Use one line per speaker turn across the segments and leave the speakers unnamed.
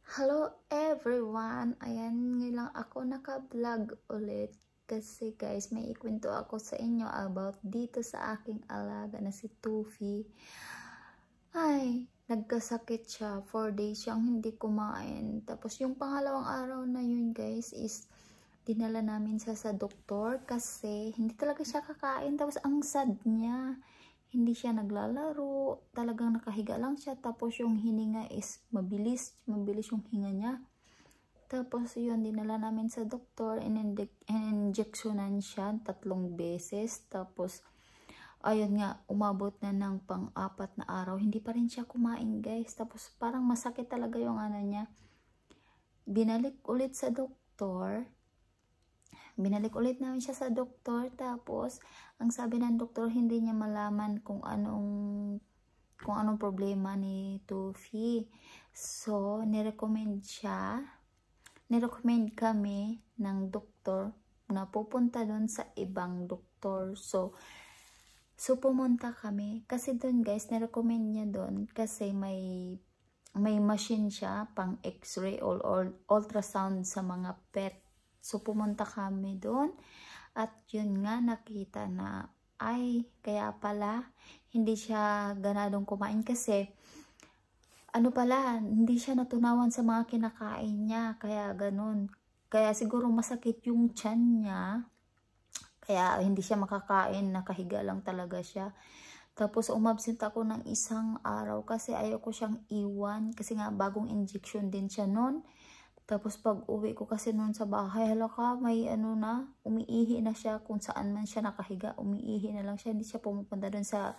Hello everyone! Ayan, ngayon lang ako naka-vlog ulit kasi guys, may ikwento ako sa inyo about dito sa aking alaga na si Tufi. Ay, nagkasakit siya. 4 days siyang hindi kumain. Tapos yung pangalawang araw na yun guys is dinala namin siya sa doktor kasi hindi talaga siya kakain. Tapos ang sad niya. Hindi siya naglalaro, talagang nakahiga lang siya, tapos yung hininga is mabilis yung hinga niya. Tapos yun, dinala namin sa doktor, in-injectionan siya 3 beses, tapos ayun nga, umabot na ng pang-4 na araw, hindi pa rin siya kumain guys, tapos parang masakit talaga yung ano niya. Binalik ulit namin siya sa doktor, tapos ang sabi ng doktor, hindi niya malaman kung anong problema ni Tufi. So nirecommend kami ng doktor na pupunta doon sa ibang doktor. So pumunta kami kasi doon guys, nirecommend niya doon kasi may machine siya pang x-ray or ultrasound sa mga pet. So pumunta kami doon at yun nga, nakita na ay kaya pala hindi siya ganadong kumain kasi ano pala, hindi siya natunawan sa mga kinakain niya, kaya ganun. Kaya siguro masakit yung tiyan niya, kaya hindi siya makakain, nakahiga lang talaga siya. Tapos umabsent ako ng 1 araw kasi ayoko siyang iwan kasi nga bagong injection din siya noon. Tapos pag uwi ko kasi noon sa bahay, hala ka, may ano na, umiihi na siya kung saan man siya nakahiga, umiihi na lang siya, hindi siya pumupunta doon sa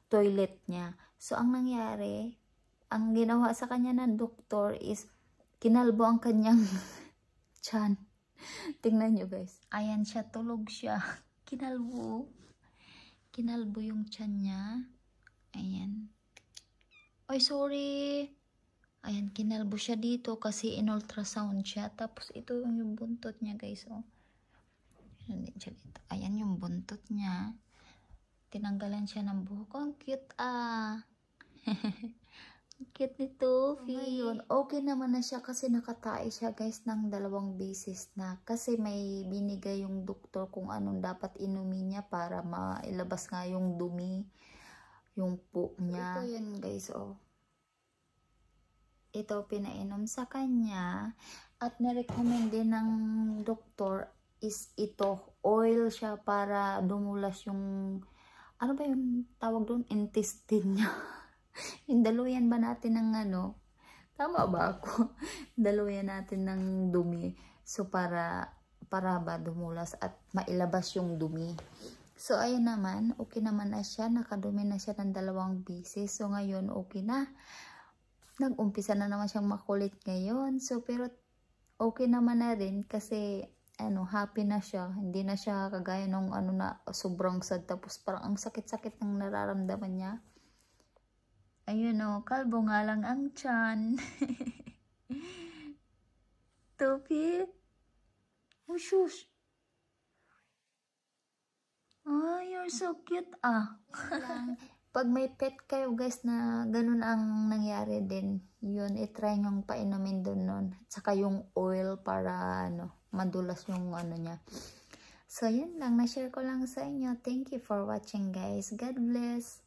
toilet niya. So ang nangyari, ang ginawa sa kanya ng doktor is, kinalbo ang kanyang tiyan. Tingnan nyo guys, ayan siya, tulog siya, kinalbo yung tiyan niya, ayan. Ay sorry. Ayan, kinalbo siya dito kasi in-ultrasound siya. Tapos ito yung buntot niya guys. Oh. Ayan yung buntot niya. Tinanggalan siya ng buhok. Ang cute ah. Ang cute ni Tufi. Ngayon, okay naman na siya kasi nakatae siya guys ng 2 beses na. Kasi may binigay yung doktor kung anong dapat inumin niya para mailabas nga yung dumi. Yung poop niya. Ito yun guys oh. Ito pinainom sa kanya at nirecommend din ng doktor is ito, oil siya para dumulas yung ano ba yung tawag doon, intestine niya. Yung daluyan ba natin ng ano, tama ba ako? Daluyan natin ng dumi, so para ba dumulas at mailabas yung dumi. So ayun naman, okay naman na siya, nakadumi na siya ng 2 beses. So ngayon okay na, nag-umpisa na naman siyang makulit ngayon. So, pero okay naman na rin kasi happy na siya. Hindi na siya kagaya nung na sobrang sad. Tapos parang ang sakit-sakit ng nararamdaman niya. Ayun o, kalbo nga lang ang tiyan. Tufi? Oh, shush. Oh, you're so cute ah. Pag may pet kayo guys na ganun ang nangyari din, yun, itry nyong painumin dun nun. Saka yung oil para madulas yung niya. So yun lang, na-share ko lang sa inyo. Thank you for watching guys. God bless.